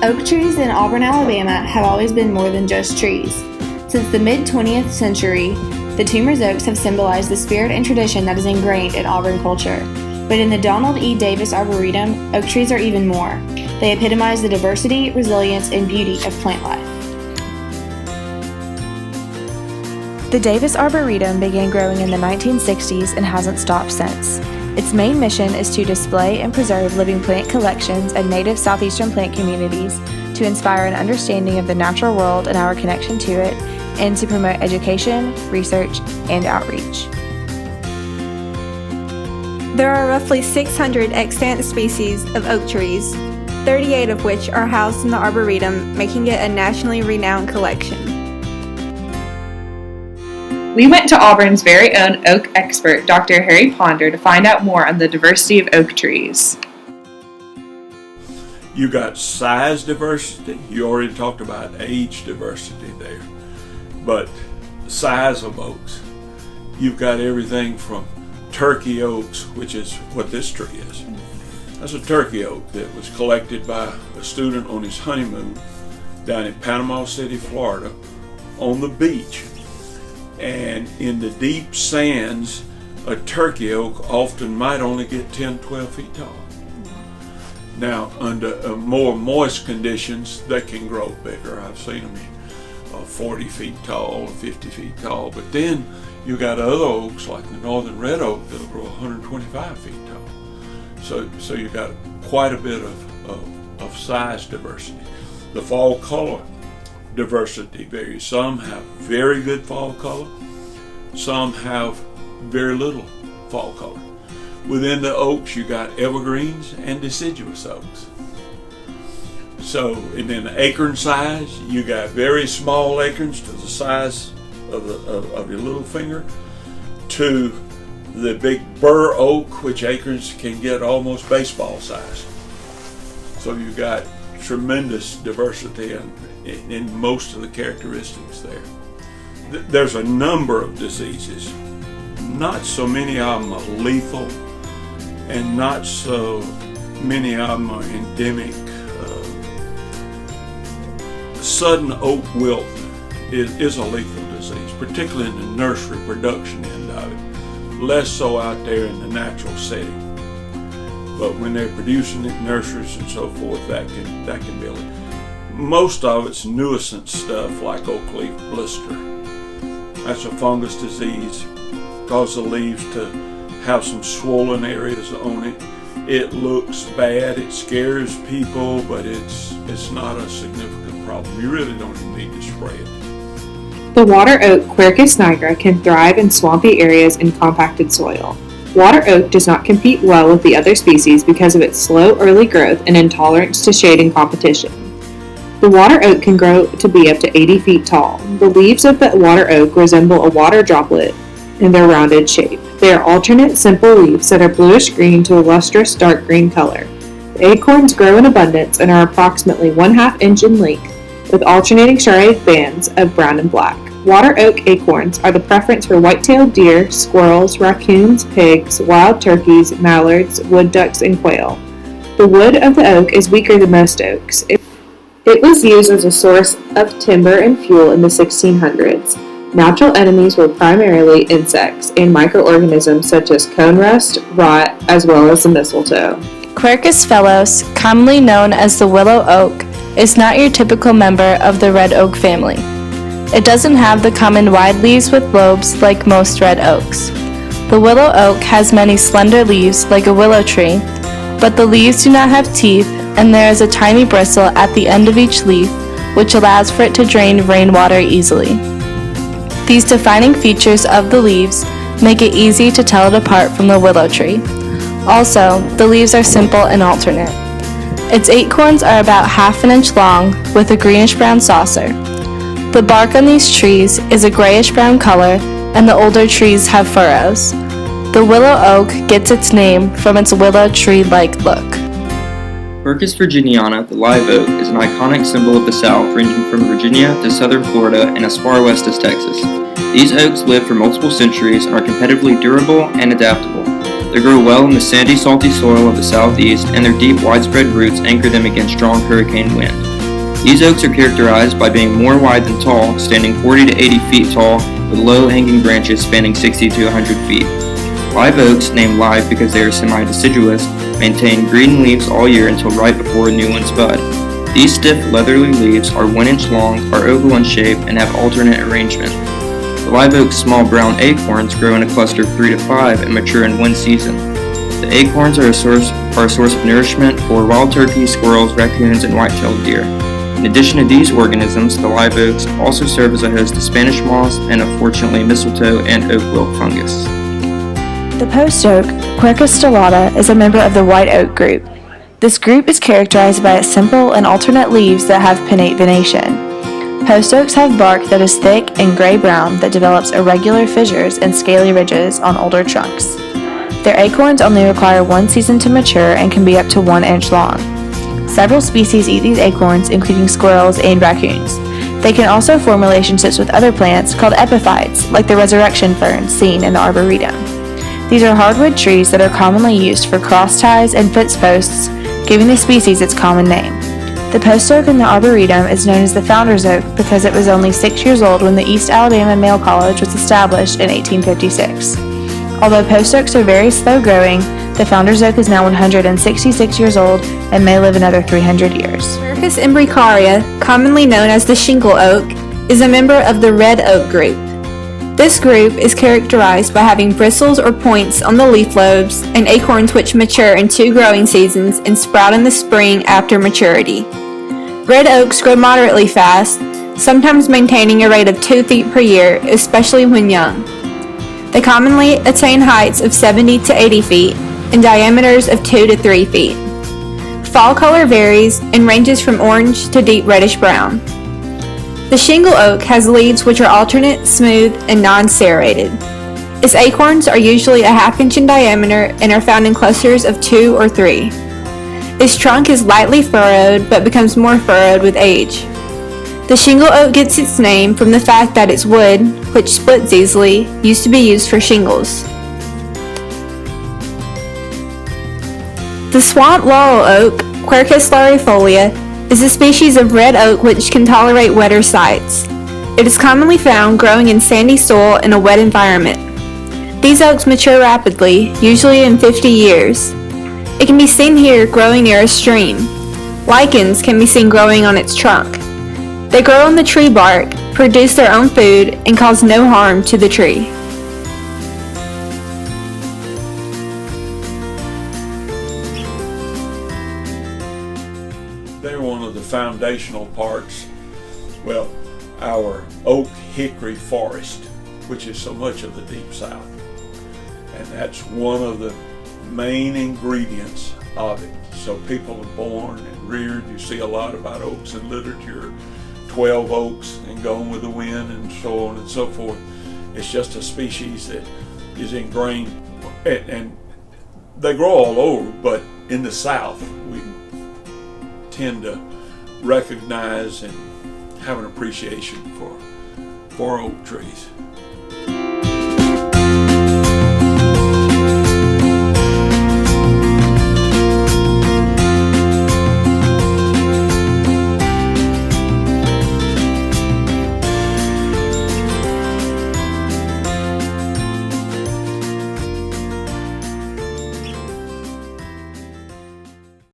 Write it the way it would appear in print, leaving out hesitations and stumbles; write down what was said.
Oak trees in Auburn, Alabama have always been more than just trees. Since the mid-20th century, the Toomer's oaks have symbolized the spirit and tradition that is ingrained in Auburn culture. But in the Donald E. Davis Arboretum, oak trees are even more. They epitomize the diversity, resilience, and beauty of plant life. The Davis Arboretum began growing in the 1960s and hasn't stopped since. Its main mission is to display and preserve living plant collections and native southeastern plant communities, to inspire an understanding of the natural world and our connection to it, and to promote education, research, and outreach. There are roughly 600 extant species of oak trees, 38 of which are housed in the Arboretum, making it a nationally renowned collection. We went to Auburn's very own oak expert, Dr. Harry Ponder, to find out more on the diversity of oak trees. You got size diversity. You already talked about age diversity there. But size of oaks. You've got everything from turkey oaks, which is what this tree is. That's a turkey oak that was collected by a student on his honeymoon down in Panama City, Florida, on the beach. And in the deep sands, a turkey oak often might only get 10, 12 feet tall. Now, under more moist conditions, they can grow bigger. I've seen them 40 feet tall, 50 feet tall. But then you got other oaks like the northern red oak that'll grow 125 feet tall. So you got quite a bit of size diversity. The fall color diversity varies. Some have very good fall color. Some have very little fall color. Within the oaks, you got evergreens and deciduous oaks. So, and then the acorn size, you got very small acorns to the size of your little finger, to the big bur oak, which acorns can get almost baseball size. So you got tremendous diversity in most of the characteristics there. There's a number of diseases. Not so many of them are lethal, and not so many of them are endemic. Sudden oak wilt is a lethal disease, particularly in the nursery production end of it. Less so out there in the natural setting. But when they're producing it in nurseries and so forth, that can be a lethal. Most of it's nuisance stuff like oak leaf blister. That's a fungus disease, causes the leaves to have some swollen areas on it. It looks bad, it scares people, but it's not a significant problem. You really don't even need to spray it. The water oak Quercus nigra can thrive in swampy areas and compacted soil. Water oak does not compete well with the other species because of its slow early growth and intolerance to shade and competition. The water oak can grow to be up to 80 feet tall. The leaves of the water oak resemble a water droplet in their rounded shape. They are alternate, simple leaves that are bluish-green to a lustrous dark green color. The acorns grow in abundance and are approximately 1/2 inch in length, with alternating striated bands of brown and black. Water oak acorns are the preference for white-tailed deer, squirrels, raccoons, pigs, wild turkeys, mallards, wood ducks, and quail. The wood of the oak is weaker than most oaks. It was used as a source of timber and fuel in the 1600s. Natural enemies were primarily insects and microorganisms such as cone rust, rot, as well as the mistletoe. Quercus phellos, commonly known as the willow oak, is not your typical member of the red oak family. It doesn't have the common wide leaves with lobes like most red oaks. The willow oak has many slender leaves like a willow tree, but the leaves do not have teeth, and there is a tiny bristle at the end of each leaf, which allows for it to drain rainwater easily. These defining features of the leaves make it easy to tell it apart from the willow tree. Also, the leaves are simple and alternate. Its acorns are about 1/2 inch long with a greenish-brown saucer. The bark on these trees is a grayish-brown color, and the older trees have furrows. The willow oak gets its name from its willow tree-like look. Quercus virginiana, the live oak, is an iconic symbol of the South, ranging from Virginia to southern Florida and as far west as Texas. These oaks live for multiple centuries and are competitively durable and adaptable. They grow well in the sandy, salty soil of the southeast, and their deep, widespread roots anchor them against strong hurricane wind. These oaks are characterized by being more wide than tall, standing 40 to 80 feet tall, with low-hanging branches spanning 60 to 100 feet. Live oaks, named live because they are semi-deciduous, maintain green leaves all year until right before new ones bud. These stiff, leathery leaves are 1 inch long, are oval in shape, and have alternate arrangement. The live oak's small brown acorns grow in a cluster of 3 to 5 and mature in 1 season. The acorns are a source of nourishment for wild turkeys, squirrels, raccoons, and white-tailed deer. In addition to these organisms, the live oaks also serve as a host to Spanish moss and, unfortunately, mistletoe and oak wilt fungus. The post oak, Quercus stellata, is a member of the white oak group. This group is characterized by its simple and alternate leaves that have pinnate venation. Post oaks have bark that is thick and gray-brown that develops irregular fissures and scaly ridges on older trunks. Their acorns only require 1 season to mature and can be up to 1 inch long. Several species eat these acorns, including squirrels and raccoons. They can also form relationships with other plants called epiphytes, like the resurrection ferns seen in the arboretum. These are hardwood trees that are commonly used for cross ties and fence posts, giving the species its common name. The post oak in the arboretum is known as the founder's oak because it was only 6 years old when the East Alabama Male College was established in 1856. Although post oaks are very slow growing, the founder's oak is now 166 years old and may live another 300 years. Quercus imbricaria, commonly known as the shingle oak, is a member of the red oak group. This group is characterized by having bristles or points on the leaf lobes and acorns which mature in 2 growing seasons and sprout in the spring after maturity. Red oaks grow moderately fast, sometimes maintaining a rate of 2 feet per year, especially when young. They commonly attain heights of 70 to 80 feet and diameters of 2 to 3 feet. Fall color varies and ranges from orange to deep reddish brown. The shingle oak has leaves which are alternate, smooth, and non-serrated. Its acorns are usually a ½ inch in diameter and are found in clusters of 2 or 3. Its trunk is lightly furrowed but becomes more furrowed with age. The shingle oak gets its name from the fact that its wood, which splits easily, used to be used for shingles. The swamp laurel oak, Quercus larifolia, is a species of red oak which can tolerate wetter sites. It is commonly found growing in sandy soil in a wet environment. These oaks mature rapidly, usually in 50 years. It can be seen here growing near a stream. Lichens can be seen growing on its trunk. They grow on the tree bark, produce their own food, and cause no harm to the tree. They're one of the foundational parts, well, our oak hickory forest, which is so much of the Deep South. And that's one of the main ingredients of it. So people are born and reared. You see a lot about oaks in literature, 12 oaks and Gone with the Wind and so on and so forth. It's just a species that is ingrained, and they grow all over, but in the South we tend to recognize and have an appreciation for oak trees.